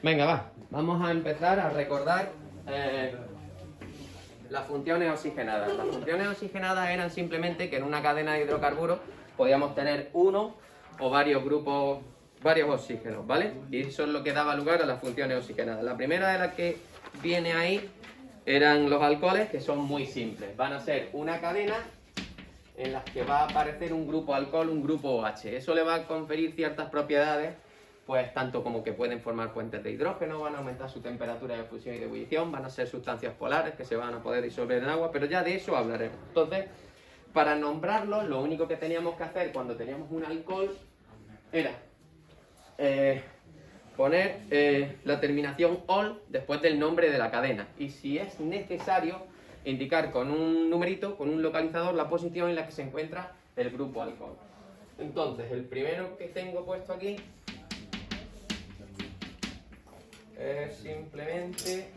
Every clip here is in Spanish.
Venga, va. Vamos a empezar a recordar las funciones oxigenadas. Las funciones oxigenadas eran simplemente que en una cadena de hidrocarburos podíamos tener uno o varios grupos, varios oxígenos, ¿vale? Y eso es lo que daba lugar a las funciones oxigenadas. La primera de las que viene ahí eran los alcoholes, que son muy simples. Van a ser una cadena en la que va a aparecer un grupo alcohol, un grupo OH. Eso le va a conferir ciertas propiedades, pues tanto como que pueden formar puentes de hidrógeno, van a aumentar su temperatura de fusión y de ebullición, van a ser sustancias polares que se van a poder disolver en agua, pero ya de eso hablaremos. Entonces, para nombrarlos, lo único que teníamos que hacer cuando teníamos un alcohol era poner la terminación ol después del nombre de la cadena. Y si es necesario, indicar con un numerito, con un localizador, la posición en la que se encuentra el grupo alcohol. Entonces, el primero que tengo puesto aquí es simplemente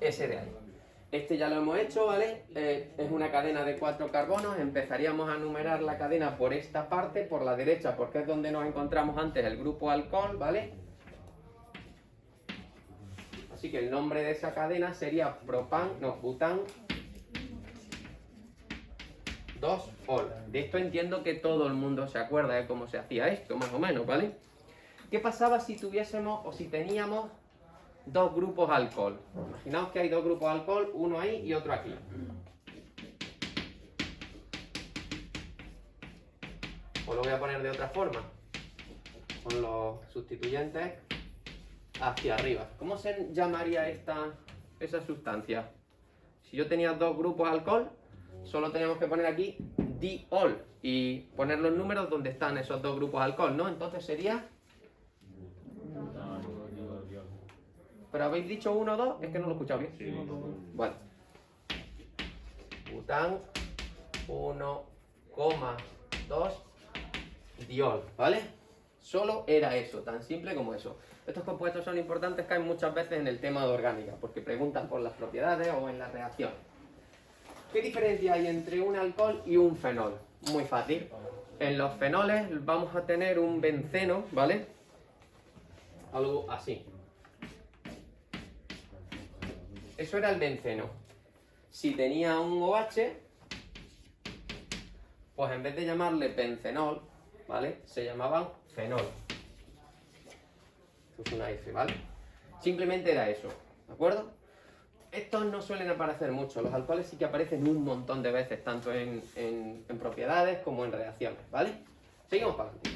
ese de ahí. Este ya lo hemos hecho, ¿vale? Es una cadena de 4 carbonos. Empezaríamos a numerar la cadena por esta parte, por la derecha, porque es donde nos encontramos antes el grupo alcohol, ¿vale? Así que el nombre de esa cadena sería bután 2-ol. De esto entiendo que todo el mundo se acuerda de cómo se hacía esto, más o menos, ¿vale? ¿Qué pasaba si tuviésemos o si teníamos dos grupos alcohol? Imaginaos que hay dos grupos alcohol, uno ahí y otro aquí. Os lo voy a poner de otra forma, con los sustituyentes hacia arriba. ¿Cómo se llamaría esa sustancia? Si yo tenía dos grupos alcohol, solo teníamos que poner aquí diol y poner los números donde están esos dos grupos alcohol, ¿no? Entonces sería... ¿Pero habéis dicho 1 o 2? Es que no lo he escuchado bien. Sí. Bueno. Bután 1,2 diol, ¿vale? Solo era eso, tan simple como eso. Estos compuestos son importantes, caen muchas veces en el tema de orgánica, porque preguntan por las propiedades o en las reacciones. ¿Qué diferencia hay entre un alcohol y un fenol? Muy fácil. En los fenoles vamos a tener un benceno, ¿vale? Algo así. Eso era el benceno. Si tenía un OH, pues en vez de llamarle bencenol, ¿vale? Se llamaban fenol. Esto es una F, ¿vale? Simplemente era eso, ¿de acuerdo? Estos no suelen aparecer mucho. Los alcoholes sí que aparecen un montón de veces, tanto en propiedades como en reacciones, ¿vale? Seguimos para adelante.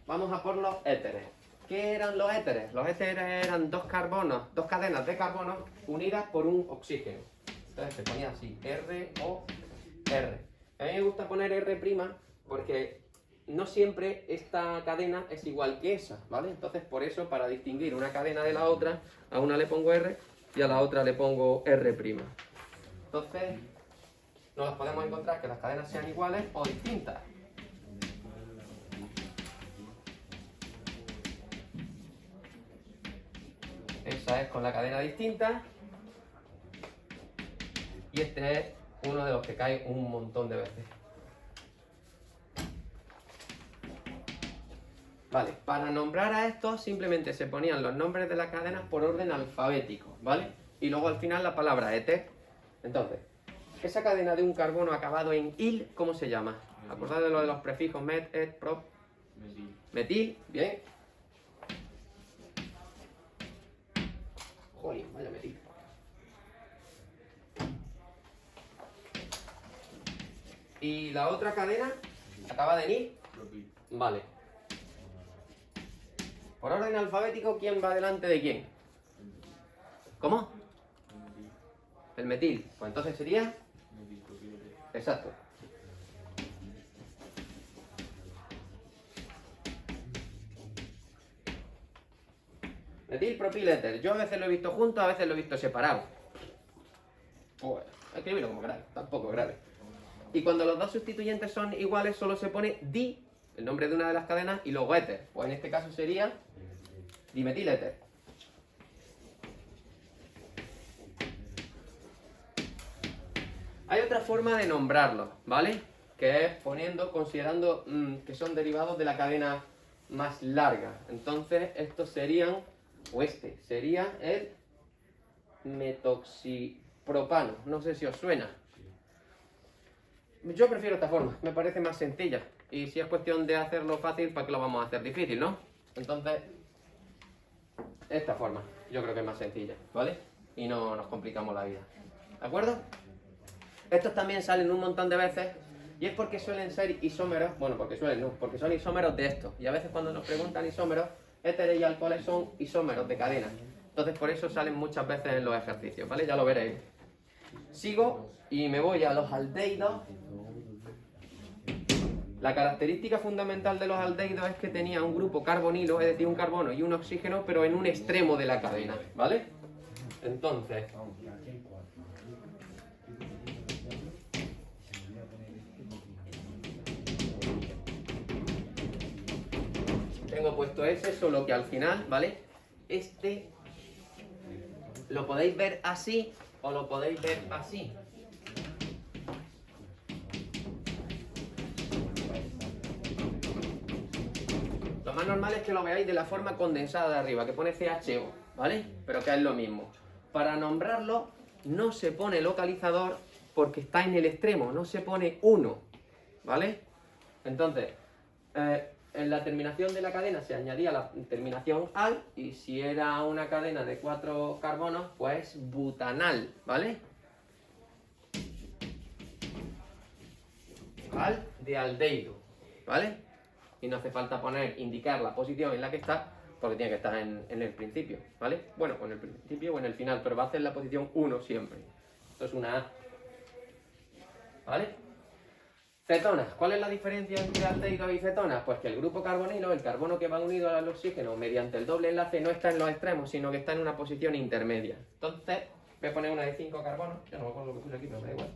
Vamos a por los éteres. ¿Qué eran los éteres? Los éteres eran dos cadenas de carbono unidas por un oxígeno. Entonces se ponía así, R o R. A mí me gusta poner R' porque no siempre esta cadena es igual que esa, ¿vale? Entonces por eso, para distinguir una cadena de la otra, a una le pongo R y a la otra le pongo R'. Entonces no las podemos encontrar que las cadenas sean iguales o distintas. Esa es con la cadena distinta. Y este es uno de los que cae un montón de veces. Vale, para nombrar a estos simplemente se ponían los nombres de las cadenas por orden alfabético, ¿vale? Y luego al final la palabra éter. Entonces, esa cadena de un carbono acabado en il, ¿cómo se llama? Acordad de lo de los prefijos met, et, prop. Metil. Metil, bien. Jolín, vaya metil. Y la otra cadena acaba de ir. Vale. Por orden alfabético, ¿quién va delante de quién? ¿Cómo? El metil. Pues entonces sería... Exacto. Metil, propil, éter. Yo a veces lo he visto junto, a veces lo he visto separado. Pues, escribirlo como grave, tampoco grave. Y cuando los dos sustituyentes son iguales, solo se pone di, el nombre de una de las cadenas, y luego éter. Pues en este caso sería dimetiléter. Hay otra forma de nombrarlos, ¿vale? que es considerando que son derivados de la cadena más larga. Entonces, estos serían, o este sería el metoxipropano. No sé si os suena. Yo prefiero esta forma, me parece más sencilla. Y si es cuestión de hacerlo fácil, ¿para qué lo vamos a hacer difícil, no? Entonces, esta forma, yo creo que es más sencilla, ¿vale? Y no nos complicamos la vida. ¿De acuerdo? Estos también salen un montón de veces. Y es porque suelen ser isómeros, bueno, porque son isómeros de estos. Y a veces cuando nos preguntan isómeros, éteres y alcoholes son isómeros de cadena. Entonces por eso salen muchas veces en los ejercicios, ¿vale? Ya lo veréis. Sigo y me voy a los aldehídos. La característica fundamental de los aldehídos es que tenía un grupo carbonilo, es decir, un carbono y un oxígeno, pero en un extremo de la cadena, ¿vale? Entonces, tengo puesto ese, solo que al final, ¿vale? Este lo podéis ver así o lo podéis ver así. Lo más normal es que lo veáis de la forma condensada de arriba, que pone CHO, ¿vale? Pero que es lo mismo. Para nombrarlo no se pone localizador porque está en el extremo, no se pone 1, ¿vale? Entonces, en la terminación de la cadena se añadía la terminación al, y si era una cadena de 4 carbonos, pues butanal, ¿vale? Al de aldehído, ¿vale? Y no hace falta indicar la posición en la que está, porque tiene que estar en el principio, ¿vale? Bueno, o en el principio o en el final, pero va a hacer la posición 1 siempre. Esto es una A, ¿vale? Cetonas. ¿Cuál es la diferencia entre aldehídos y cetonas? Pues que el grupo carbonilo, el carbono que va unido al oxígeno mediante el doble enlace, no está en los extremos, sino que está en una posición intermedia. Entonces, voy a poner una de 5 carbonos. Yo no me acuerdo lo que puse aquí, pero me da igual.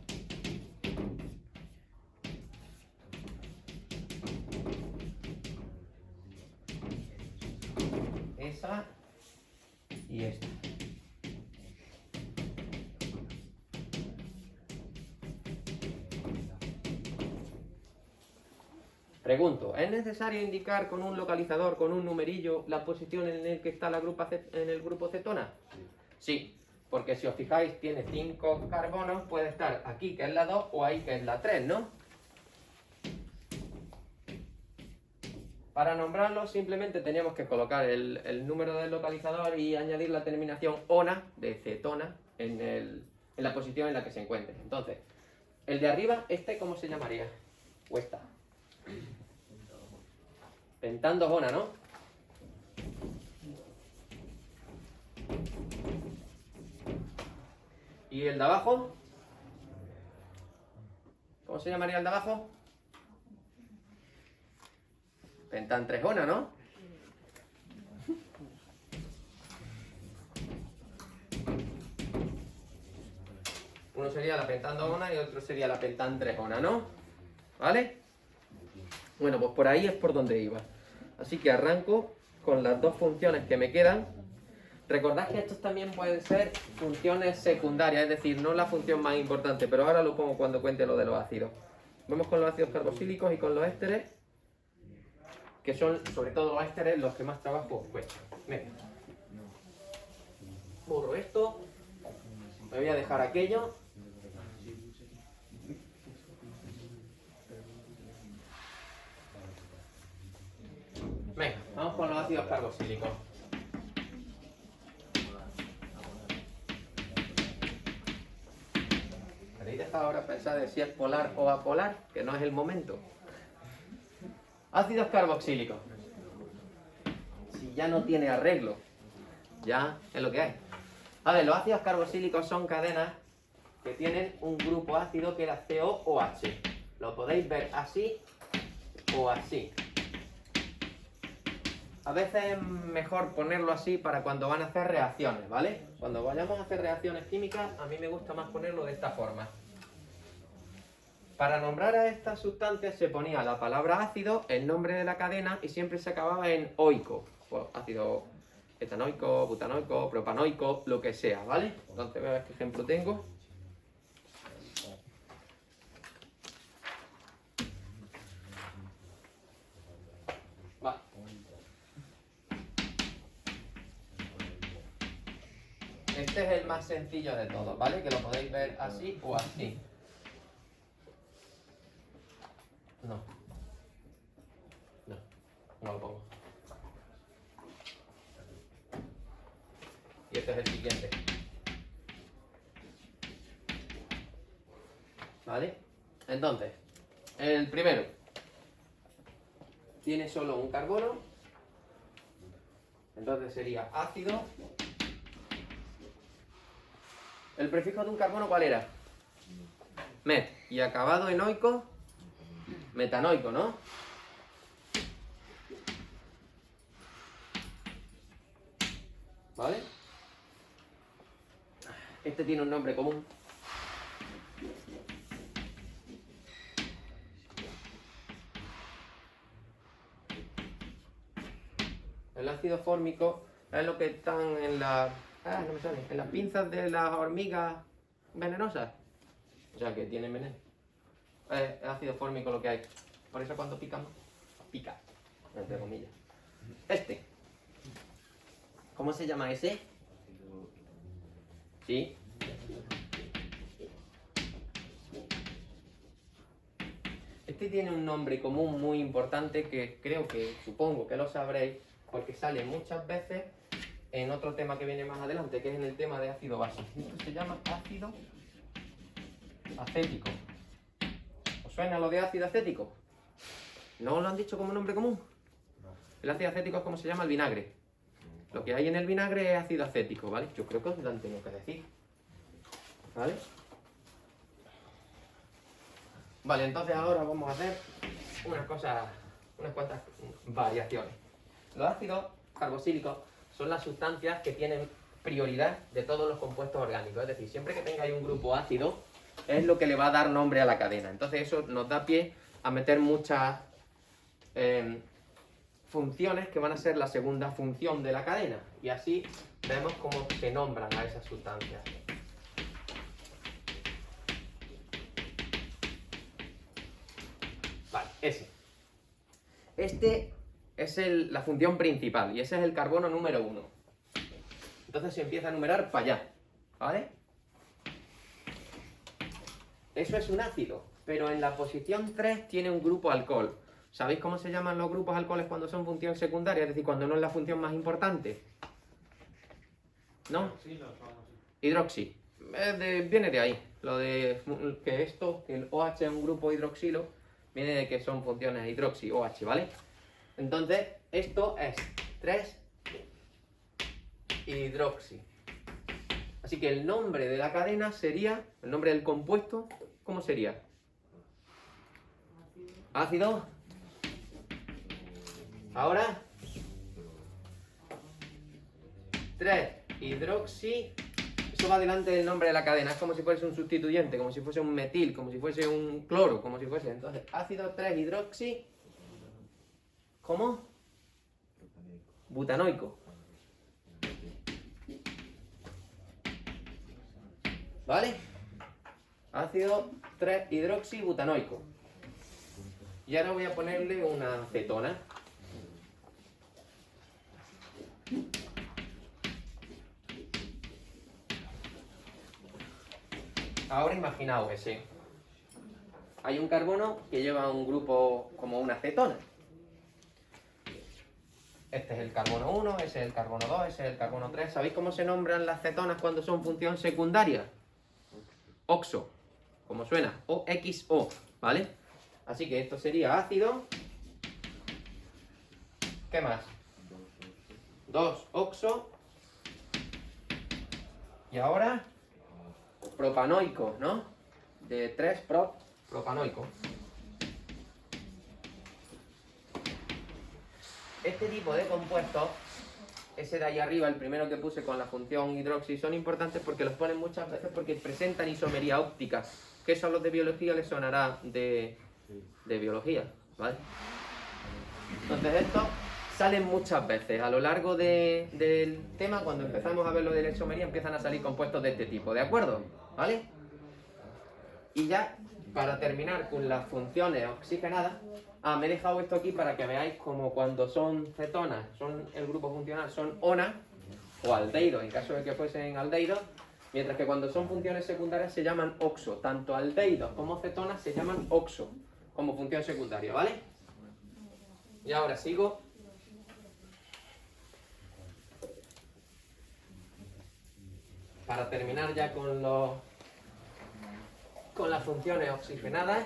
Esa y esta. Pregunto, ¿es necesario indicar con un localizador, con un numerillo, la posición en el que está en el grupo cetona? Sí, porque si os fijáis, tiene 5 carbonos, puede estar aquí, que es la 2, o ahí, que es la 3, ¿no? Para nombrarlo, simplemente teníamos que colocar el número del localizador y añadir la terminación ona, de cetona, en la posición en la que se encuentre. Entonces, el de arriba, ¿cómo se llamaría? O esta. Pentandosona, ¿no? ¿Y el de abajo? ¿Cómo se llamaría el de abajo? Pentantresona, ¿no? Uno sería la pentandosona y otro sería la pentantresona, ¿no? ¿Vale? Bueno, pues por ahí es por donde iba. Así que arranco con las dos funciones que me quedan. Recordad que estos también pueden ser funciones secundarias, es decir, no la función más importante, pero ahora lo pongo cuando cuente lo de los ácidos. Vamos con los ácidos carboxílicos y con los ésteres, que son, sobre todo los ésteres, los que más trabajo cuestan. Venga. Borro esto. Me voy a dejar aquello. Venga, vamos con los ácidos carboxílicos. ¿Queréis dejar ahora pensar de si es polar o apolar? Que no es el momento. Ácidos carboxílicos. Si ya no tiene arreglo, ya es lo que hay. A ver, los ácidos carboxílicos son cadenas que tienen un grupo ácido que era COOH. Lo podéis ver así o así. A veces es mejor ponerlo así para cuando van a hacer reacciones, ¿vale? Cuando vayamos a hacer reacciones químicas, a mí me gusta más ponerlo de esta forma. Para nombrar a estas sustancias se ponía la palabra ácido, el nombre de la cadena y siempre se acababa en oico. Pues ácido etanoico, butanoico, propanoico, lo que sea, ¿vale? Entonces voy a ver qué ejemplo tengo. Este es el más sencillo de todos, ¿vale? Que lo podéis ver así o así. No. No lo pongo. Y este es el siguiente. ¿Vale? Entonces, el primero tiene solo un carbono. Entonces sería ácido. ¿El prefijo de un carbono cuál era? Met. Y acabado enoico, metanoico, ¿no? ¿Vale? Este tiene un nombre común. El ácido fórmico es lo que están en la... no me sale. En las pinzas de las hormigas venenosas. O sea, que tienen veneno. Es ácido fórmico lo que hay. Por eso cuando picamos, pica. Entre comillas. Este. ¿Cómo se llama ese? Sí. Este tiene un nombre común muy importante que supongo que lo sabréis, porque sale muchas veces en otro tema que viene más adelante, que es en el tema de ácido base. Esto se llama ácido acético. ¿Os suena lo de ácido acético? ¿No os lo han dicho como nombre común? El ácido acético es como se llama el vinagre. Lo que hay en el vinagre es ácido acético, ¿vale? Yo creo que os lo han tenido que decir. ¿Vale? Vale, entonces ahora vamos a hacer unas cuantas variaciones. Los ácidos carboxílicos son las sustancias que tienen prioridad de todos los compuestos orgánicos. Es decir, siempre que tengáis un grupo ácido, es lo que le va a dar nombre a la cadena. Entonces eso nos da pie a meter muchas funciones que van a ser la segunda función de la cadena. Y así vemos cómo se nombran a esas sustancias. Vale, ese. Este es la función principal y ese es el carbono número 1. Entonces se empieza a numerar para allá, ¿vale? Eso es un ácido, pero en la posición 3 tiene un grupo alcohol. ¿Sabéis cómo se llaman los grupos alcoholes cuando son función secundaria? Es decir, cuando no es la función más importante. ¿No? Hidroxi. Viene de ahí. Lo de que el OH es un grupo hidroxilo, viene de que son funciones hidroxi, OH, ¿vale? Entonces, esto es 3 hidroxi. Así que el nombre de la cadena sería, el nombre del compuesto, ¿cómo sería? Ácido. Ahora 3 hidroxi. Eso va delante del nombre de la cadena. Es como si fuese un sustituyente, como si fuese un metil, como si fuese un cloro, como si fuese. Entonces, ácido 3 hidroxi. ¿Cómo? Butanoico. ¿Vale? Ácido 3 hidroxi butanoico. Y ahora voy a ponerle una cetona. Ahora imaginaos ese. Hay un carbono que lleva un grupo como una cetona. Este es el carbono 1, ese es el carbono 2, ese es el carbono 3. ¿Sabéis cómo se nombran las cetonas cuando son función secundaria? Oxo, como suena, OXO, ¿vale? Así que esto sería ácido. ¿Qué más? 2-oxo. Y ahora propanoico, ¿no? De 3-propanoico. Este tipo de compuestos, ese de ahí arriba, el primero que puse con la función hidroxi, son importantes porque los ponen muchas veces porque presentan isomería óptica, que eso a los de biología les sonará de biología, ¿vale? Entonces estos salen muchas veces a lo largo del tema. Cuando empezamos a ver lo de la isomería empiezan a salir compuestos de este tipo, ¿de acuerdo? ¿Vale? Y ya, para terminar con las funciones oxigenadas, me he dejado esto aquí para que veáis como cuando son cetonas, son el grupo funcional, son ONA, o aldehídos en caso de que fuesen aldehídos, mientras que cuando son funciones secundarias se llaman oxo. Tanto aldehídos como cetonas se llaman oxo como función secundaria, ¿vale? Y ahora sigo. Para terminar ya con las funciones oxigenadas,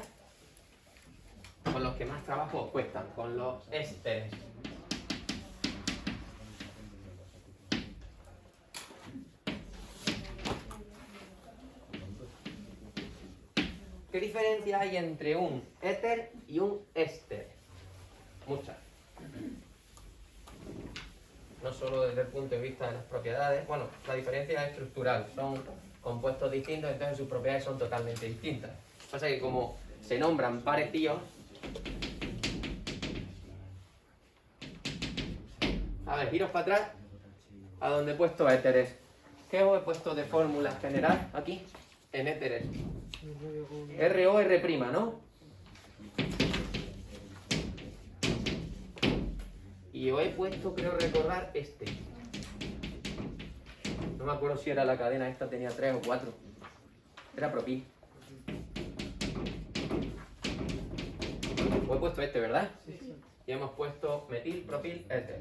con los que más trabajo os cuestan, con los ésteres. ¿Qué diferencia hay entre un éter y un éster? Muchas. No solo desde el punto de vista de las propiedades, bueno, la diferencia es estructural, son compuestos distintos, entonces sus propiedades son totalmente distintas. Lo que pasa es que como se nombran parecidos, a ver, giros para atrás, a donde he puesto éteres. ¿Qué os he puesto de fórmula general aquí? En éteres. ROR', ¿no? Y os he puesto, creo recordar, este. No me acuerdo si era la cadena esta, tenía 3 o 4. Era propil. Os he puesto este, ¿verdad? Sí. Y hemos puesto metil, propil, éter.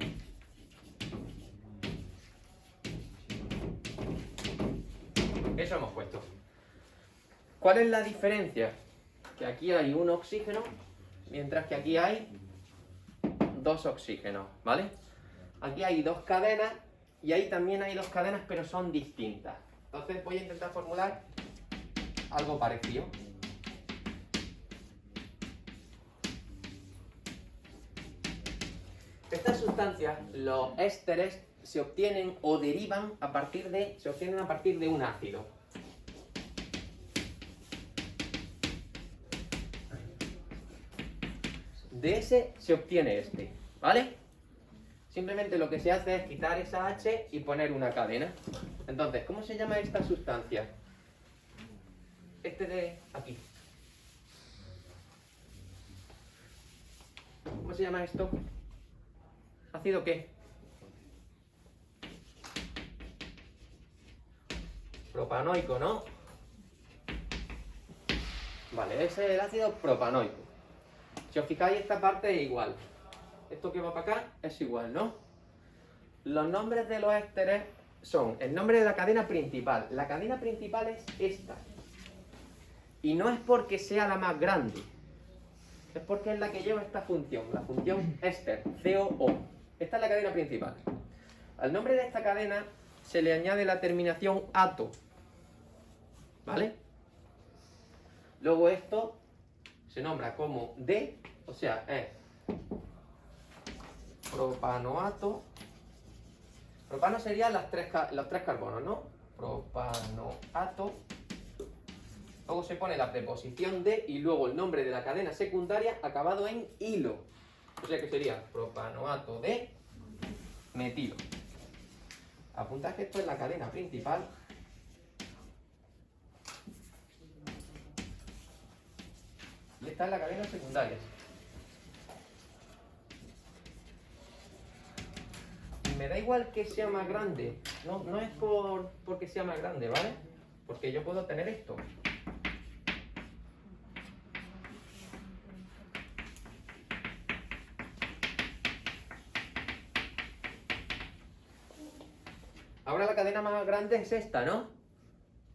Eso hemos puesto. ¿Cuál es la diferencia? Que aquí hay un oxígeno, mientras que aquí hay 2 oxígenos, ¿vale? Aquí hay 2 cadenas y ahí también hay 2 cadenas, pero son distintas. Entonces voy a intentar formular algo parecido. Estas sustancias, los ésteres, se obtienen o derivan se obtienen a partir de un ácido. De ese se obtiene este, ¿vale? Simplemente lo que se hace es quitar esa H y poner una cadena. Entonces, ¿cómo se llama esta sustancia? Este de aquí. ¿Cómo se llama esto? ¿Ácido qué? Propanoico, ¿no? Vale, ese es el ácido propanoico. Si os fijáis, esta parte es igual. Esto que va para acá es igual, ¿no? Los nombres de los ésteres son el nombre de la cadena principal. La cadena principal es esta. Y no es porque sea la más grande. Es porque es la que lleva esta función, la función éster, COO. Esta es la cadena principal. Al nombre de esta cadena se le añade la terminación ato. ¿Vale? Luego esto se nombra como D, o sea, es propanoato. Propano serían los tres carbonos, ¿no? Propanoato. Luego se pone la preposición de y luego el nombre de la cadena secundaria acabado en hilo. O sea que sería propanoato de metilo. Apuntad que esto es la cadena principal. Y esta es la cadena secundaria. Y me da igual que sea más grande. No es porque sea más grande, ¿vale? Porque yo puedo tener esto. Ahora la cadena más grande es esta, ¿no?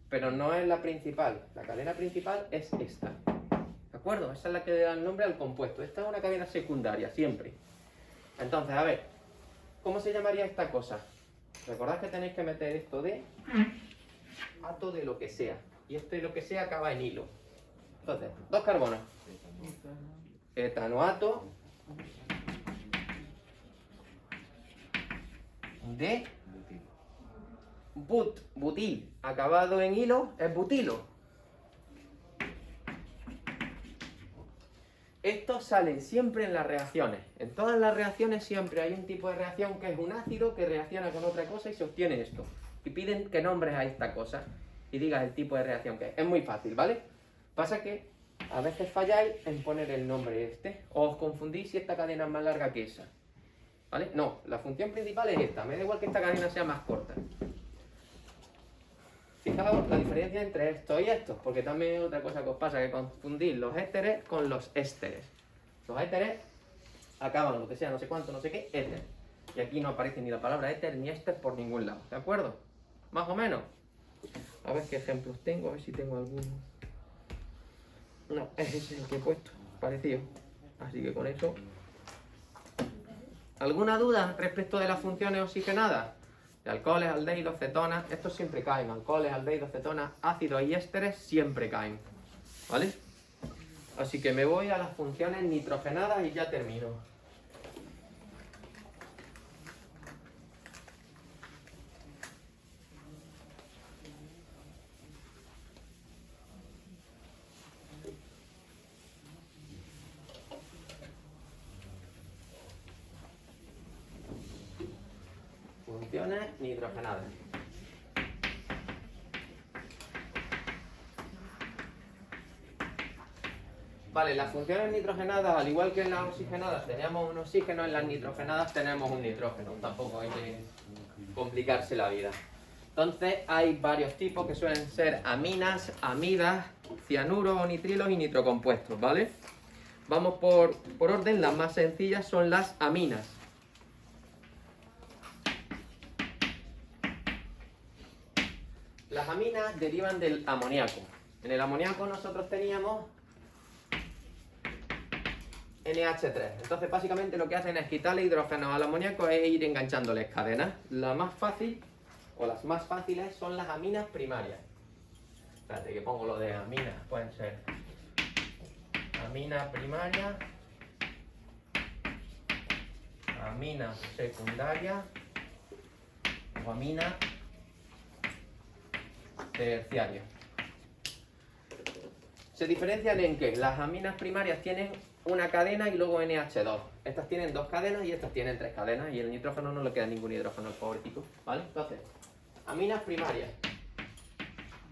Pero no es la principal. La cadena principal es esta. ¿De acuerdo? Esa es la que da el nombre al compuesto. Esta es una cadena secundaria, siempre. Entonces, a ver, ¿cómo se llamaría esta cosa? Recordad que tenéis que meter esto de ato de lo que sea. Y esto de lo que sea acaba en hilo. Entonces, 2 carbonos. Etanoato de butil. Acabado en hilo es butilo. Estos salen siempre en las reacciones. En todas las reacciones siempre hay un tipo de reacción que es un ácido que reacciona con otra cosa y se obtiene esto. Y piden que nombres a esta cosa y digas el tipo de reacción que es. Es muy fácil, ¿vale? Pasa que a veces falláis en poner el nombre este. O os confundís si esta cadena es más larga que esa. ¿Vale? No, la función principal es esta. Me da igual que esta cadena sea más corta. Fijaos la diferencia entre esto y esto, porque también hay otra cosa que os pasa, que confundir los ésteres con los ésteres. Los éteres acaban, lo que sea, no sé cuánto, no sé qué, éter. Y aquí no aparece ni la palabra éter ni éster por ningún lado, ¿de acuerdo? Más o menos. A ver qué ejemplos tengo, a ver si tengo alguno. No, ese es el que he puesto, parecido. Así que con eso... ¿Alguna duda respecto de las funciones oxigenadas? De alcoholes, aldehídos, cetonas, estos siempre caen. Alcoholes, aldehídos, cetonas, ácidos y ésteres siempre caen. ¿Vale? Así que me voy a las funciones nitrogenadas y ya termino. Funciones nitrogenadas. Vale, las funciones nitrogenadas, al igual que en las oxigenadas teníamos un oxígeno, en las nitrogenadas tenemos un nitrógeno. Tampoco hay que complicarse la vida. Entonces hay varios tipos que suelen ser aminas, amidas, cianuros o nitrilos y nitrocompuestos, ¿vale? Vamos por orden, las más sencillas son las aminas. Las aminas derivan del amoníaco. En el amoníaco nosotros teníamos NH3. Entonces básicamente lo que hacen es quitarle hidrógeno al amoníaco e ir enganchándoles cadenas. La más fácil, o las más fáciles, son las aminas primarias. Espérate que pongo lo de aminas, pueden ser amina primaria, amina secundaria o amina terciaria. Se diferencian en que las aminas primarias tienen una cadena y luego NH2. Estas tienen 2 cadenas y estas tienen 3 cadenas y el nitrógeno no le queda ningún hidrógeno al pobrecito, ¿vale? Entonces, aminas primarias,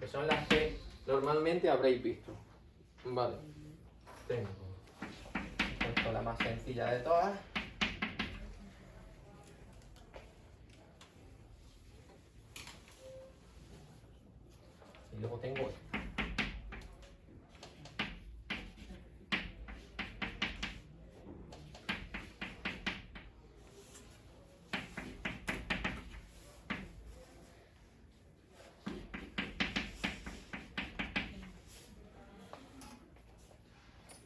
que son las que normalmente habréis visto. Vale. Tengo esto, la más sencilla de todas. Y luego tengo esto.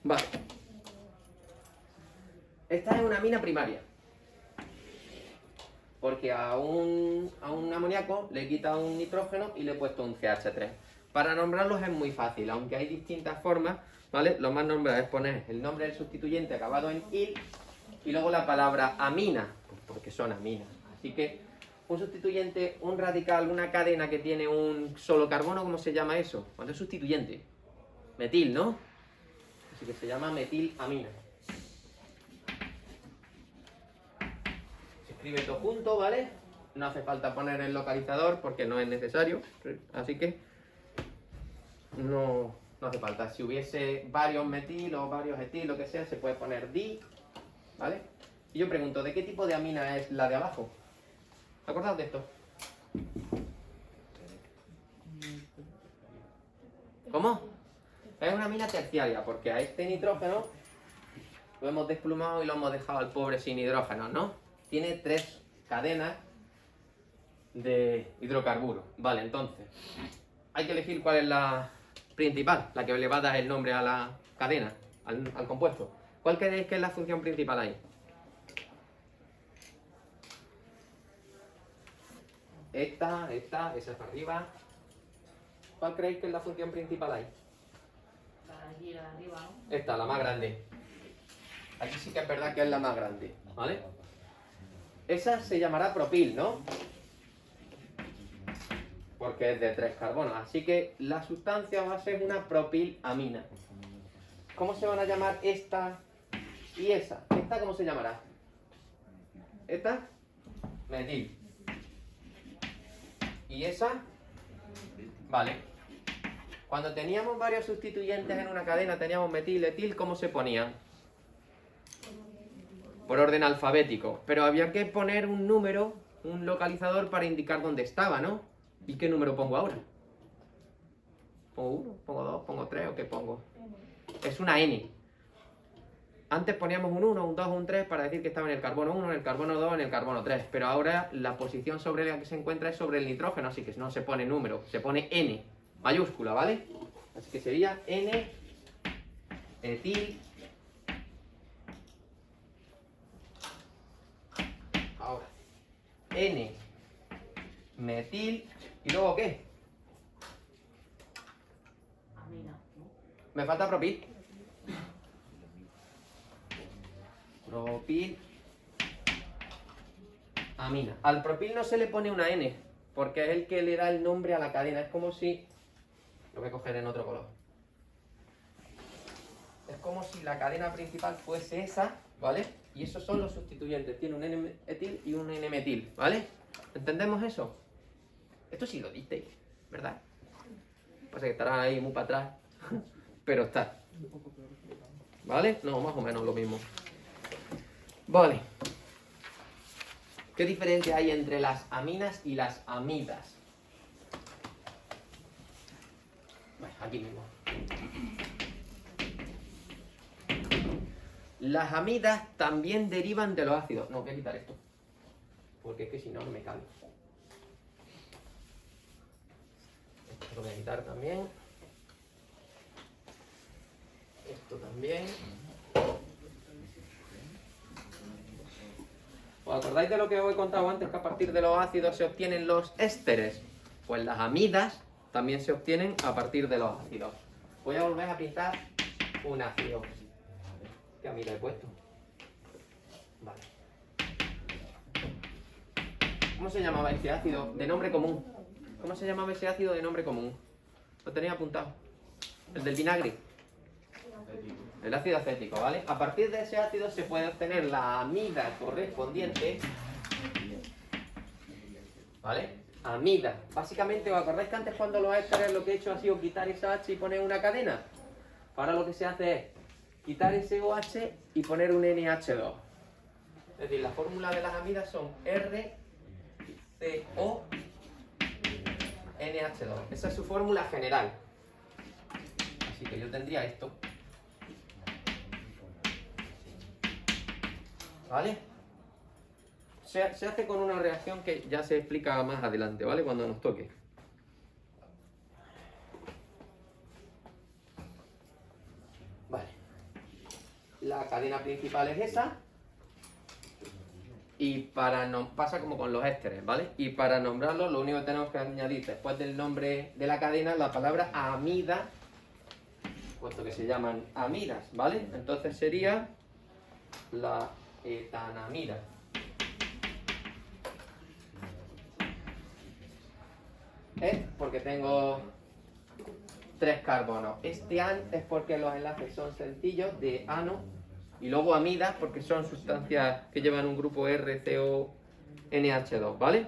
Vale. Esta es una amina primaria. Porque a un amoníaco le he quitado un nitrógeno y le he puesto un CH3. Para nombrarlos es muy fácil, aunque hay distintas formas, ¿vale? Lo más nombrado es poner el nombre del sustituyente acabado en il y luego la palabra amina, porque son aminas. Así que un sustituyente, un radical, una cadena que tiene un solo carbono, ¿cómo se llama eso? ¿Cuándo es sustituyente? Metil, ¿no? Así que se llama metilamina. Se escribe todo junto, ¿vale? No hace falta poner el localizador porque no es necesario. Así que no hace falta. Si hubiese varios metil o varios etil, lo que sea, se puede poner di, ¿vale? Y yo pregunto, ¿de qué tipo de amina es la de abajo? ¿Acordaos de esto? ¿Cómo? Es una amina terciaria, porque a este nitrógeno lo hemos desplumado y lo hemos dejado al pobre sin hidrógeno, ¿no? Tiene 3 cadenas de hidrocarburos. Vale, entonces, hay que elegir cuál es la principal, la que le va a dar el nombre a la cadena, al compuesto. ¿Cuál creéis que es la función principal ahí? Esa para arriba. ¿Cuál creéis que es la función principal ahí? Aquí arriba, ¿no? Esta, la más grande. Aquí sí que es verdad que es la más grande, ¿vale? Esa se llamará propil, ¿no? Porque es de 3 carbonos. Así que la sustancia va a ser una propilamina. ¿Cómo se van a llamar esta y esa? ¿Esta cómo se llamará? ¿Esta? Metil. ¿Y esa? Vale. Cuando teníamos varios sustituyentes en una cadena, teníamos metil, etil, ¿cómo se ponían? por orden alfabético, pero había que poner un número, un localizador para indicar dónde estaba, ¿no? ¿Y qué número pongo ahora? ¿Pongo 1, pongo 2, pongo 3 o qué pongo? Es una N. Antes poníamos un 1, un 2, un 3 para decir que estaba en el carbono 1, en el carbono 2, en el carbono 3, pero ahora la posición sobre la que se encuentra es sobre el nitrógeno, así que no se pone número, se pone N, mayúscula, ¿vale? Así que sería N, etil. Ahora, N, metil, ¿y luego qué? Amina, ¿no? Me falta propil. Propil. Amina. Al propil no se le pone una N, porque es el que le da el nombre a la cadena. Es como si... Lo voy a coger en otro color. Es como si la cadena principal fuese esa, ¿vale? Y esos son los sustituyentes. Tiene un N-etil y un N-metil, ¿vale? ¿Entendemos eso? Esto sí lo disteis, ¿verdad? Pasa que estará ahí muy para atrás, pero está. ¿Vale? No, más o menos lo mismo. Vale. ¿Qué diferencia hay entre las aminas y las amidas? Bueno, aquí mismo. Las amidas también derivan de los ácidos. No, voy a quitar esto, porque es que si no, no me cabe. Esto lo voy a quitar también. Esto también. ¿Os acordáis de lo que os he contado antes, que a partir de los ácidos se obtienen los ésteres? Pues las amidas también se obtienen a partir de los ácidos. Voy a volver a pintar un ácido. ¿Qué amida he puesto? Vale. ¿Cómo se llamaba este ácido de nombre común? ¿Cómo se llamaba ese ácido de nombre común? Lo tenía apuntado. El del vinagre. El ácido acético, ¿vale? A partir de ese ácido se puede obtener la amida correspondiente, ¿vale? Amida. Básicamente, ¿os acordáis que antes cuando los ésteres lo que he hecho ha sido quitar esa H y poner una cadena? Ahora lo que se hace es quitar ese OH y poner un NH2. Es decir, la fórmula de las amidas son RCO NH2. Esa es su fórmula general. Así que yo tendría esto. ¿Vale? Se hace con una reacción que ya se explica más adelante, ¿vale? Cuando nos toque. Vale. La cadena principal es esa. Y pasa como con los ésteres, ¿vale? Y para nombrarlo, lo único que tenemos que añadir después del nombre de la cadena, la palabra amida, puesto que se llaman amidas, ¿vale? Entonces sería la etanamida. Porque tengo 3 carbonos. Este an es porque los enlaces son sencillos de ano, y luego amidas porque son sustancias que llevan un grupo RCONH2, ¿vale?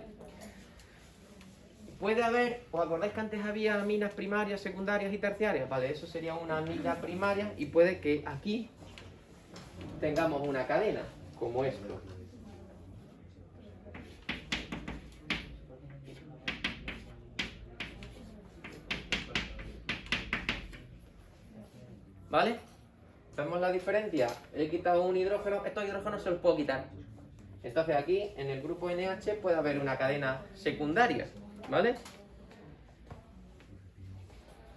Puede haber, ¿os acordáis que antes había aminas primarias, secundarias y terciarias? Vale, eso sería una amida primaria, y puede que aquí tengamos una cadena, como esto. ¿Vale? ¿Vemos la diferencia? He quitado un hidrógeno, estos hidrógenos se los puedo quitar. Entonces aquí, en el grupo NH, puede haber una cadena secundaria, ¿vale?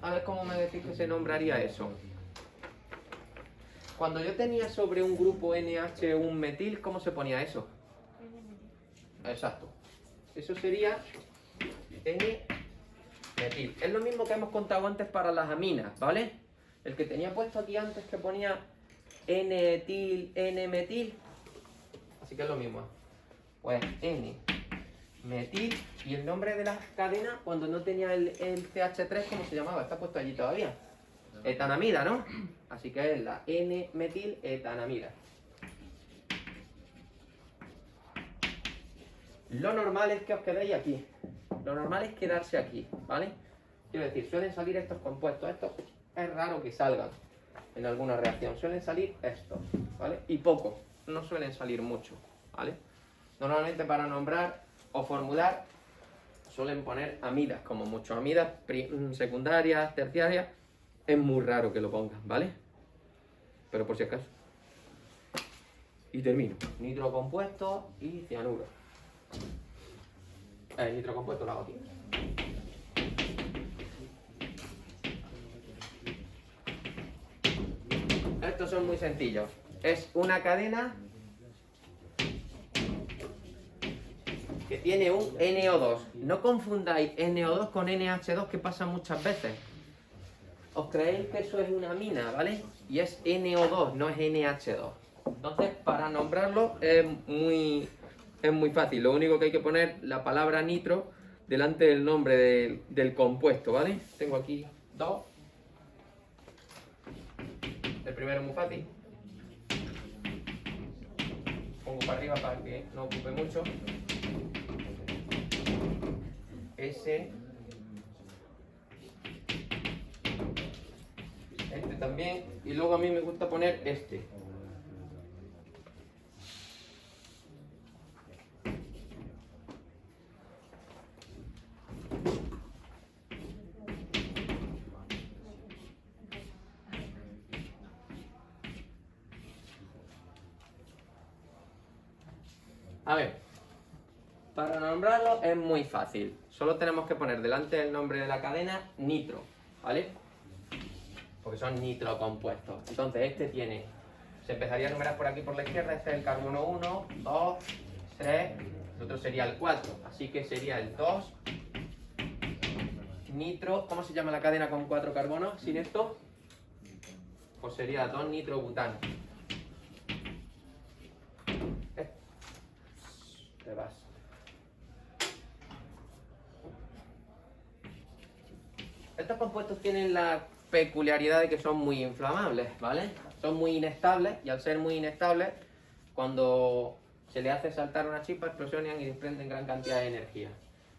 A ver cómo me decís que se nombraría eso. Cuando yo tenía sobre un grupo NH un metil, ¿cómo se ponía eso? Exacto. Eso sería N-metil. Es lo mismo que hemos contado antes para las aminas, ¿vale? El que tenía puesto aquí antes que ponía N-etil, N-metil. Así que es lo mismo. Pues N-metil. Y el nombre de la cadena, cuando no tenía el CH3, ¿cómo se llamaba? Está puesto allí todavía. Etanamida, ¿no? Así que es la N-metil etanamida. Lo normal es que os quedéis aquí. Lo normal es quedarse aquí, ¿vale? Quiero decir, suelen salir estos compuestos. Estos es raro que salgan en alguna reacción. Suelen salir estos, ¿vale? Y poco. no suelen salir mucho, ¿vale? Normalmente para nombrar o formular suelen poner amidas, como mucho. Amidas secundarias, terciarias, es muy raro que lo pongan, ¿vale? Pero por si acaso. Y termino. Nitrocompuesto y cianuro. El nitrocompuesto lo hago aquí. Estos son muy sencillos. Es una cadena que tiene un NO2. No confundáis NO2 con NH2, que pasa muchas veces. Os creéis que eso es una amina, ¿vale? Y es NO2, no es NH2. Entonces, para nombrarlo es muy fácil. Lo único que hay que poner la palabra nitro delante del nombre del compuesto, ¿vale? Tengo aquí dos. El primero es muy fácil. Pongo para arriba para que no ocupe mucho. Ese. Este también. Y luego a mí me gusta poner este. A ver, para nombrarlo es muy fácil. Solo tenemos que poner delante del nombre de la cadena nitro, ¿vale? Porque son nitrocompuestos. Entonces este tiene, se empezaría a numerar por aquí por la izquierda. Este es el carbono 1, 2, 3, el otro sería el 4. Así que sería el 2 nitro. ¿Cómo se llama la cadena con 4 carbonos sin esto? Pues sería 2 nitrobutano. Te vas. Estos compuestos tienen la peculiaridad de que son muy inflamables, ¿vale? Son muy inestables y al ser muy inestables, cuando se le hace saltar una chispa, explosionan y desprenden gran cantidad de energía.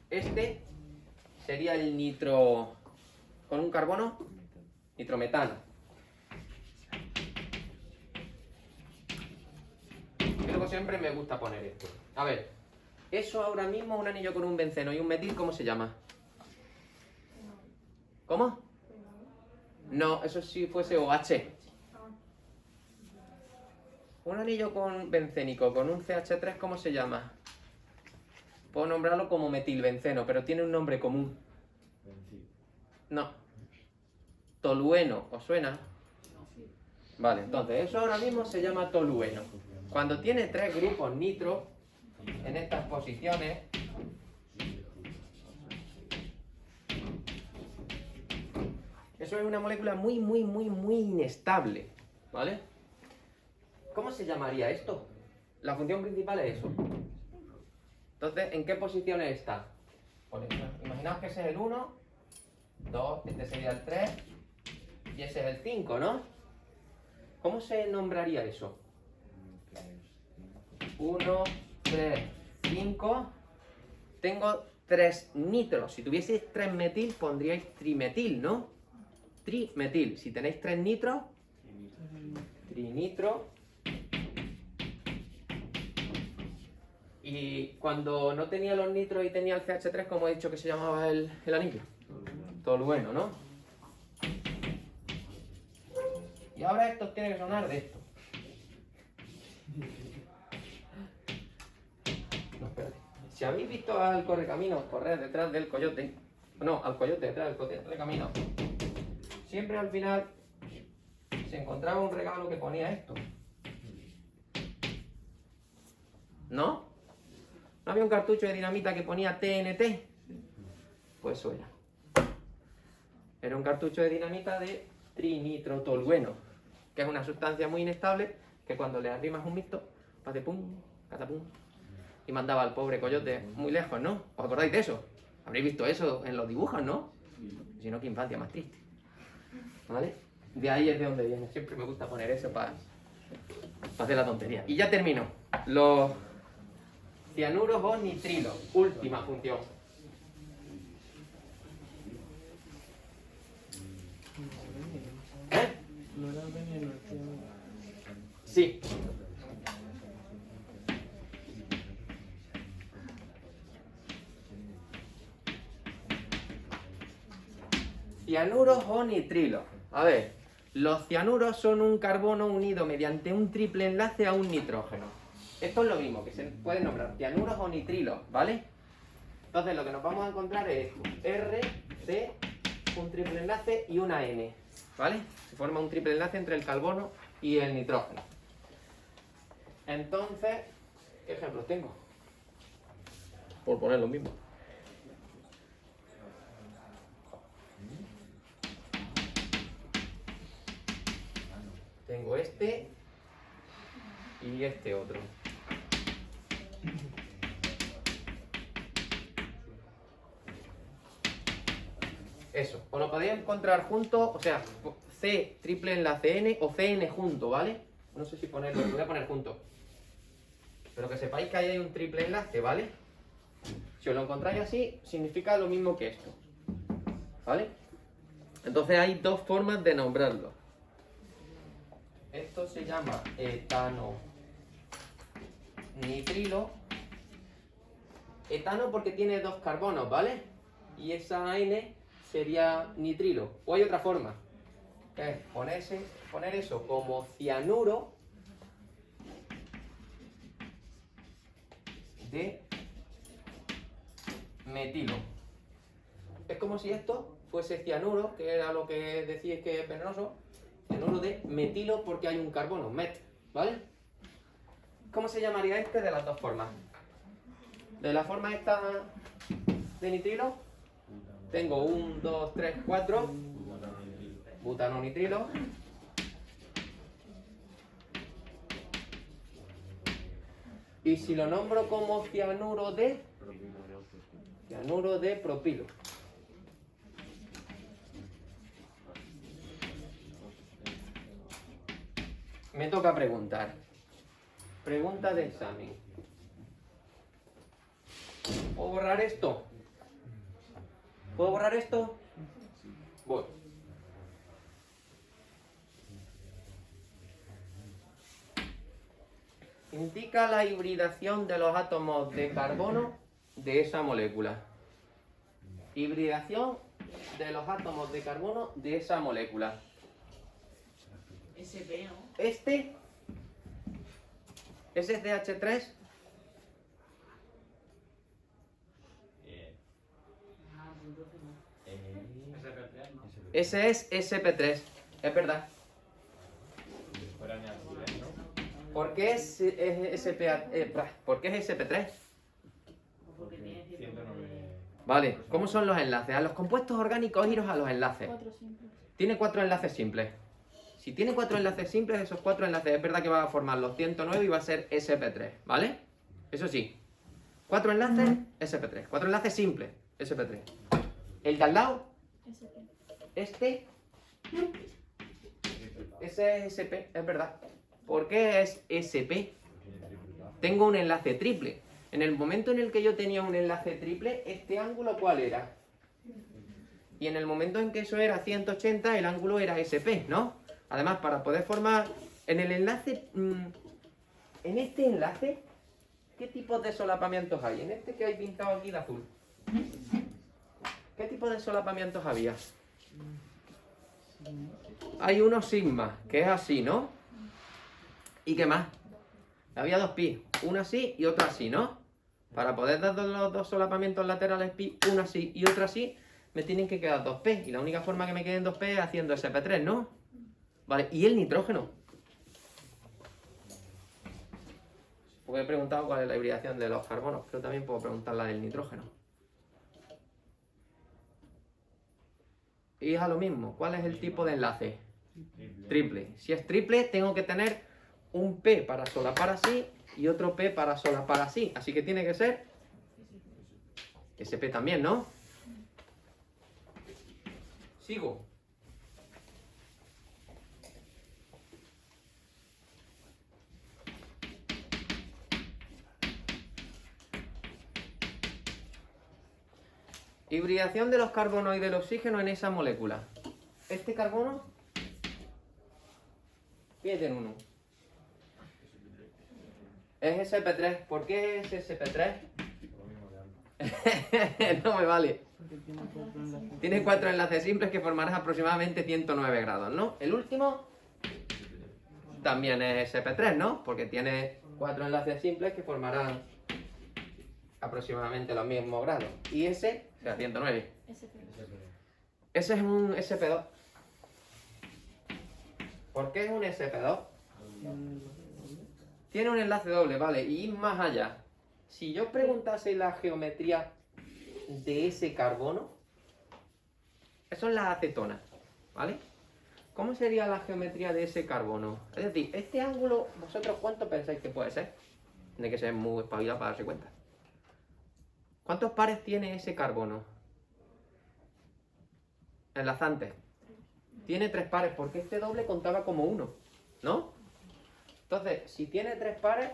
Este sería el nitro con un carbono, nitrometano. Y luego siempre me gusta poner esto. A ver, eso ahora mismo, un anillo con un benceno y un metil, ¿cómo se llama? ¿Cómo? No, eso si fuese OH. Un anillo con bencénico con un CH3, ¿cómo se llama? Puedo nombrarlo como metilbenceno, pero tiene un nombre común. No. Tolueno, ¿os suena? Vale, entonces eso ahora mismo se llama tolueno. Cuando tiene 3 grupos nitro en estas posiciones, eso es una molécula muy inestable, ¿vale? ¿Cómo se llamaría esto? La función principal es eso. Entonces, ¿en qué posiciones está? Imaginaos que ese es el 1, 2, este sería el 3 y ese es el 5, ¿no? ¿Cómo se nombraría eso? 1, 3, 5. Tengo 3 nitros. Si tuvieseis 3 metil, pondríais trimetil, ¿no? Trimetil. Si tenéis 3 nitros, trinitro. Y cuando no tenía los nitros y tenía el CH3, como he dicho que se llamaba el anillo. Tolueno, ¿no? Y ahora esto tiene que sonar de esto. No, espérate. Si habéis visto al correcaminos correr detrás del coyote, no, al coyote detrás del correcaminos, siempre al final se encontraba un regalo que ponía esto. ¿No? ¿No había un cartucho de dinamita que ponía TNT? Pues eso era. Era un cartucho de dinamita de trinitrotolueno, que es una sustancia muy inestable que cuando le arrimas un mixto, hace pum, catapum, y mandaba al pobre coyote muy lejos, ¿no? ¿Os acordáis de eso? Habréis visto eso en los dibujos, ¿no? Si no, qué infancia más triste. ¿Vale? De ahí es de donde viene. Siempre me gusta poner eso para hacer la tontería. Y ya termino. Los cianuros o nitrilos. Última función. ¿Eh? Sí. cianuros o nitrilos. A ver, los cianuros son un carbono unido mediante un triple enlace a un nitrógeno. Esto es lo mismo, que se pueden nombrar cianuros o nitrilos, ¿vale? Entonces lo que nos vamos a encontrar es R, C, un triple enlace y una N, ¿vale? Se forma un triple enlace entre el carbono y el nitrógeno. Entonces, ¿qué ejemplos tengo? Por poner lo mismo. Tengo este y este otro. Eso, os lo podéis encontrar juntos, o sea, C triple enlace N o CN junto, ¿vale? No sé si ponerlo, lo voy a poner junto. Pero que sepáis que ahí hay un triple enlace, ¿vale? Si os lo encontráis así, significa lo mismo que esto, ¿vale? Entonces hay dos formas de nombrarlo. Esto se llama etano nitrilo. Etano porque tiene dos carbonos, ¿vale? Y esa N sería nitrilo. O hay otra forma, que es poner eso como cianuro de metilo. Es como si esto fuese cianuro, que era lo que decís que es venenoso, cianuro de metilo porque hay un carbono, met, ¿vale? ¿Cómo se llamaría este de las dos formas? De la forma esta de nitrilo, tengo 1, 2, 3, 4, butanonitrilo. Y si lo nombro como cianuro de propilo. Me toca preguntar. Pregunta de examen. ¿Puedo borrar esto? ¿Puedo borrar esto? Voy. Indica la hibridación de los átomos de carbono de esa molécula. Hibridación de los átomos de carbono de esa molécula. SP, ¿no? Este es SDH3. Ah, pues entonces no. Ese es SP3. Es verdad. ¿Por qué es ¿por qué es SP3? Porque tiene 109. Vale, ¿cómo son los enlaces? A los compuestos orgánicos iros a los enlaces. Tiene 4 enlaces simples. Si tiene 4 enlaces simples, esos 4 enlaces es verdad que va a formar los 109 y va a ser SP3, ¿vale? Eso sí. 4 enlaces, SP3. 4 enlaces simples, SP3. El de al lado, este, ese es SP, es verdad. ¿Por qué es SP? Tengo un enlace triple. En el momento en el que yo tenía un enlace triple, ¿este ángulo cuál era? Y en el momento en que eso era 180, el ángulo era SP, ¿no? Además, para poder formar en el enlace, en este enlace, ¿qué tipos de solapamientos hay? En este que hay pintado aquí de azul. ¿Qué tipo de solapamientos había? Hay unos sigma, que es así, ¿no? ¿Y qué más? Había dos pi, una así y otra así, ¿no? Para poder dar los dos solapamientos laterales pi, una así y otra así, me tienen que quedar 2p. Y la única forma que me queden 2p es haciendo sp3, ¿no? Vale, ¿y el nitrógeno? Porque he preguntado cuál es la hibridación de los carbonos, pero también puedo preguntar la del nitrógeno. Y es a lo mismo, ¿cuál es el tipo de enlace? Triple. Si es triple, tengo que tener un P para solapar así y otro P para solapar así. Así que tiene que ser SP también, ¿no? Sigo. Hibridación de los carbonos y del oxígeno en esa molécula. Este carbono tiene uno. Es SP3. ¿Por qué es SP3? No me vale. Porque tiene 4 enlaces. Tiene 4 enlaces simples que formarán aproximadamente 109 grados, ¿no? El último también es SP3, ¿no? Porque tiene 4 enlaces simples que formarán aproximadamente los mismos grados. Y ese, o sea, 109. Ese es un SP2. ¿Por qué es un SP2? Tiene un enlace doble, vale. Y más allá. Si yo preguntase la geometría de ese carbono, eso es la acetona, ¿vale? ¿Cómo sería la geometría de ese carbono? Es decir, este ángulo, ¿vosotros cuánto pensáis que puede ser? Tiene que ser muy espabilado para darse cuenta. ¿Cuántos pares tiene ese carbono? Enlazantes. Tiene 3 pares, porque este doble contaba como 1, ¿no? Entonces, si tiene 3 pares,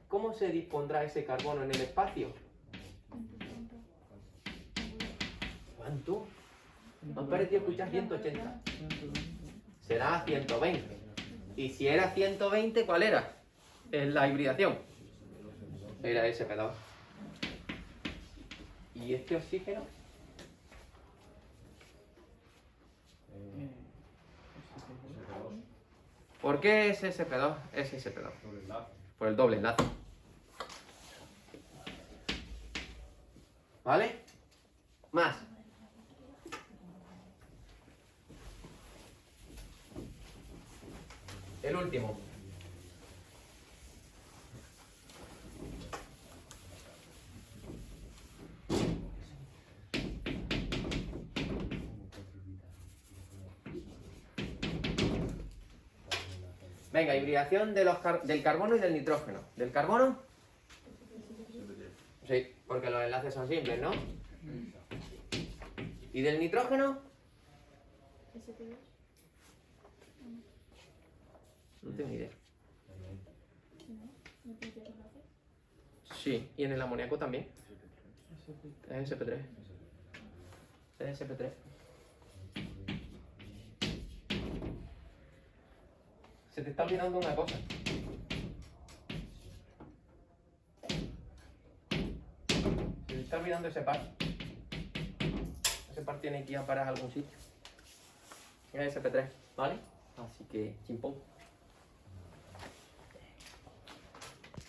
¿cómo se dispondrá ese carbono en el espacio? ¿Cuánto? Me ha parecido escuchar 180. Será 120. Y si era 120, ¿cuál era? La hibridación. Era ese pedal. ¿Y este oxígeno? ¿Por qué es SP2? Es SP2. Por el doble enlace. ¿Vale? Más. El último. Venga, hibridación de del carbono y del nitrógeno. ¿Del carbono? Sí, porque los enlaces son simples, ¿no? ¿Y del nitrógeno? No tengo ni idea. Sí, y en el amoníaco también. Es SP3. Es SP3. Se te está olvidando una cosa. Se te está olvidando ese par. Ese par tiene que ir a parar a algún sitio. Es SP3, ¿vale? Así que chimpón.